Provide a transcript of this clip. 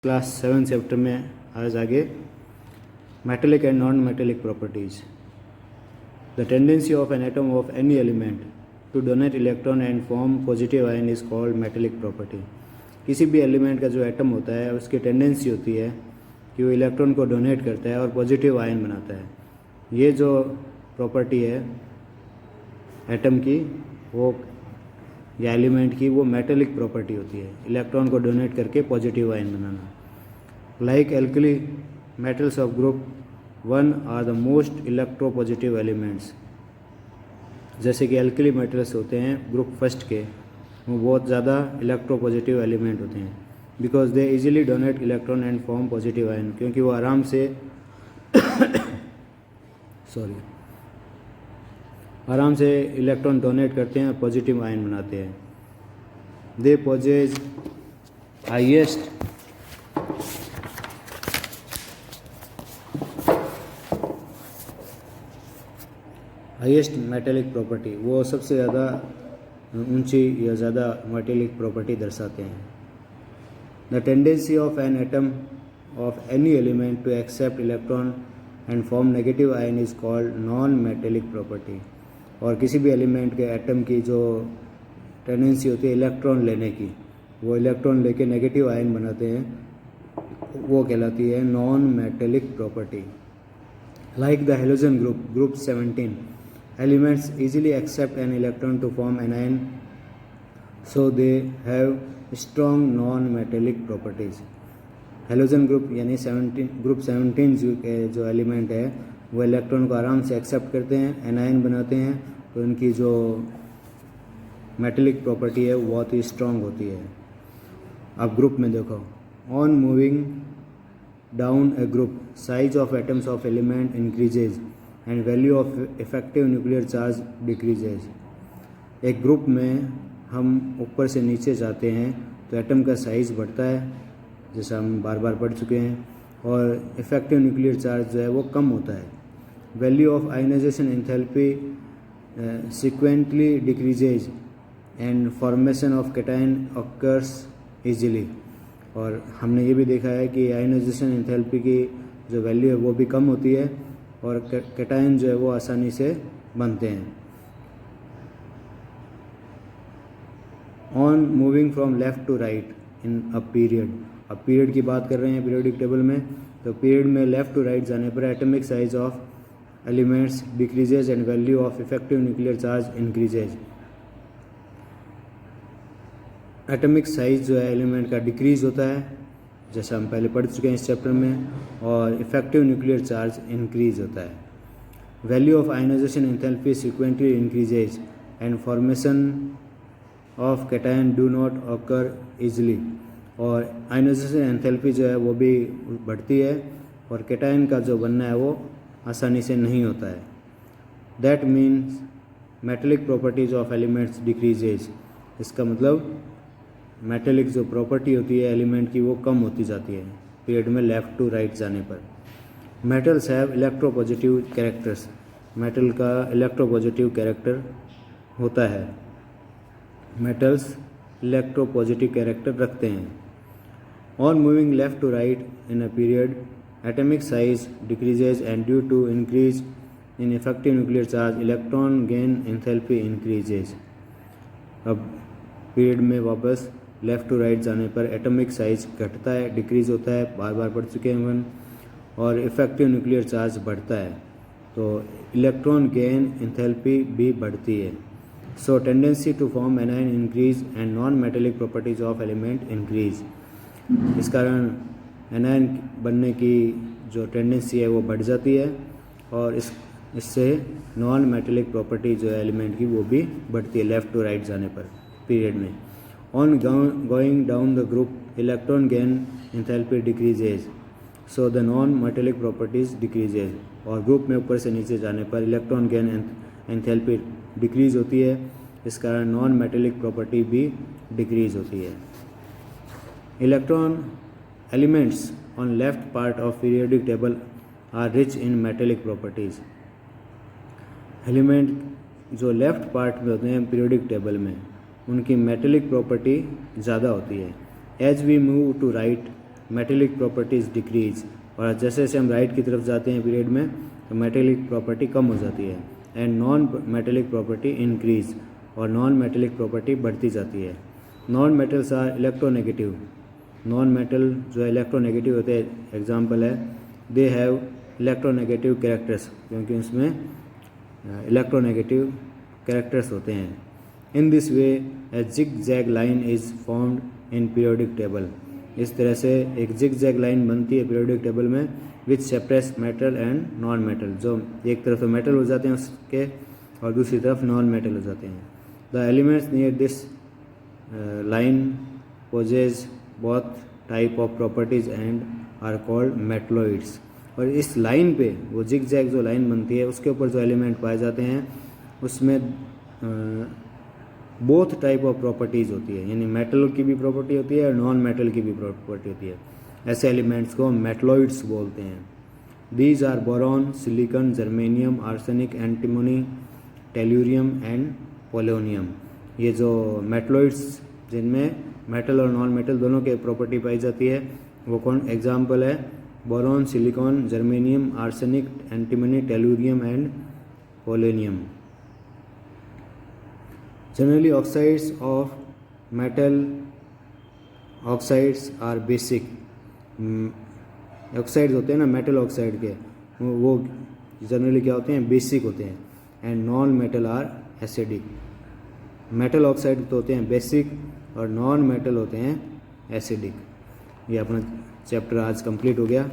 Class 7 chapter में आज आगे metallic and non metallic properties. The tendency of an atom of any element to donate electron and form positive ion is called metallic property. किसी भी element का जो atom होता है उसकी टेंडेंसी होती है कि वो इलेक्ट्रॉन को डोनेट करता है और पॉजिटिव आयन बनाता है। ये जो प्रॉपर्टी है एटम की वो या एलिमेंट की वो मेटेलिक प्रॉपर्टी होती है, इलेक्ट्रॉन को डोनेट करके पॉजिटिव आयन बनाना। Like alkali metals of group 1 are the most electropositive elements. जैसे कि एल्कली मेटल्स होते हैं ग्रुप फर्स्ट के, वो बहुत ज़्यादा इलेक्ट्रोपॉजिटिव एलिमेंट होते हैं because they easily donate electron and form positive ion, क्योंकि वो आराम से आराम से इलेक्ट्रॉन डोनेट करते हैं और पॉजिटिव आयन बनाते हैं। दे पोजेज हाईएस्ट मेटेलिक प्रॉपर्टी, वो सबसे ज़्यादा ऊंची या ज़्यादा मेटेलिक प्रॉपर्टी दर्शाते हैं। The tendency of an atom of any element to accept electron and form negative ion is called non metallic property. और किसी भी एलिमेंट के एटम की जो टेंडेंसी होती है इलेक्ट्रॉन लेने की, वो इलेक्ट्रॉन लेके नेगेटिव आयन बनाते हैं, वो कहलाती है non metallic property. Like the halogen group 17 elements easily accept an electron to form anion, so they have strong non metallic properties. Halogen group यानी ग्रुप 17 जो एलिमेंट है वो इलेक्ट्रॉन को आराम से एक्सेप्ट करते हैं, एनायन बनाते हैं, तो उनकी जो मेटेलिक प्रॉपर्टी है वो बहुत ही स्ट्रॉन्ग होती है। अब ग्रुप में देखो, on moving down A group size of atoms of element increases and value of effective nuclear charge decreases. एक ग्रुप में हम ऊपर से नीचे जाते हैं तो एटम का साइज़ बढ़ता है, जैसा हम बार बार पढ़ चुके हैं, और इफेक्टिव न्यूक्लियर चार्ज जो है वो कम होता है। Value of ionization enthalpy sequentially decreases and formation of cation occurs easily. और हमने ये भी देखा है कि आयनाइजेशन एंथैल्पी की जो वैल्यू है वो भी कम होती है और कैटायन जो है वो आसानी से बनते हैं। On moving from left to right in a period, अब पीरियड की बात कर रहे हैं पीरियोडिक टेबल में, तो पीरियड में लेफ़्ट टू राइट जाने पर atomic size of elements decreases and value of effective nuclear charge increases. Atomic size जो है एलिमेंट का डिक्रीज होता है, जैसा हम पहले पढ़ चुके हैं इस चैप्टर में, और इफेक्टिव न्यूक्लियर चार्ज इंक्रीज होता है। Value of ionization enthalpy sequentially increases and formation of cation do not occur easily. और आयनाइजेशन एंथैल्पी जो है वो भी बढ़ती है और कैटायन का जो बनना है वो आसानी से नहीं होता है। That means metallic properties of elements decreases. इसका मतलब मेटेलिक जो प्रॉपर्टी होती है एलिमेंट की वो कम होती जाती है पीरियड में लेफ़्ट टू राइट जाने पर। Metals have electropositive characters, metal का इलेक्ट्रोपॉजिटिव कैरेक्टर होता है, मेटल्स इलेक्ट्रोपॉजिटिव कैरेक्टर रखते हैं। On moving left to right in a period atomic size decreases and due to increase in effective nuclear charge electron gain enthalpy increases। अब period में वापस left to right जाने पर atomic size घटता है, decrease होता है, बार बार पढ़ चुके हैं हम, और इफेक्टिव न्यूक्लियर चार्ज बढ़ता है, तो इलेक्ट्रॉन गेन एंथैल्पी भी बढ़ती है। So tendency to form anion increase and non metallic properties of element increase. इस कारण एनायन बनने की जो टेंडेंसी है वो बढ़ जाती है और इससे नॉन मेटेलिक प्रॉपर्टी जो है एलिमेंट की वो भी बढ़ती है लेफ़्ट टू राइट जाने पर पीरियड में। On going down the group electron gain enthalpy decreases, so the non metallic properties decreases. और ग्रुप में ऊपर से नीचे जाने पर इलेक्ट्रॉन गेन एंथैल्पी डिक्रीज होती है, इस कारण नॉन मेटेलिक प्रॉपर्टी भी डिक्रीज होती है। Electron elements on left part of periodic table are rich in metallic properties। Element जो लेफ़्ट पार्ट में होते हैं पीरियोडिक टेबल में उनकी मेटेलिक प्रॉपर्टी ज़्यादा होती है। As we move to right metallic properties decrease, और जैसे जैसे हम राइट की तरफ जाते हैं पीरियड में तो मेटेलिक प्रॉपर्टी कम हो जाती है। And non metallic property increase, और नॉन मेटेलिक प्रॉपर्टी बढ़ती जाती है। Non metals are electronegative, non metal जो है इलेक्ट्रोनेगेटिव होते हैं, एग्जाम्पल है दे हैव इलेक्ट्रोनेगेटिव कैरेक्टर्स, क्योंकि उसमें इलेक्ट्रोनेगेटिव कैरेक्टर्स होते हैं। In this way a zig zag line is formed in periodic table, इस तरह से एक जिग जैग लाइन बनती है पीरियोडिक टेबल में which separates metal and non metal, जो एक तरफ तो मेटल हो जाते हैं उसके और दूसरी तरफ नॉन मेटल हो जाते हैं। The elements near this line possess both type of properties and are called metalloids, और इस लाइन पे वो जिग जैग जो लाइन बनती है उसके ऊपर जो एलिमेंट पाए जाते हैं उसमें बोथ टाइप ऑफ प्रॉपर्टीज़ होती है, यानी मेटल की भी प्रॉपर्टी होती है और नॉन मेटल की भी प्रॉपर्टी होती है। ऐसे एलिमेंट्स को मेटलॉइड्स बोलते हैं। These are boron, silicon, germanium, arsenic, antimony, tellurium and polonium. ये जो मेटलॉइड्स जिनमें मेटल और नॉन मेटल दोनों के प्रॉपर्टी पाई जाती है वो कौन एग्जाम्पल है boron, silicon, germanium, arsenic, antimony, tellurium and polonium. Generally, oxides of metal oxides are basic. Oxides होते हैं ना मेटल ऑक्साइड के, वो जनरली क्या होते हैं बेसिक होते हैं। And non metal are acidic. Metal oxide तो होते हैं बेसिक और नॉन मेटल होते हैं एसिडिक। ये अपना चैप्टर आज कंप्लीट हो गया।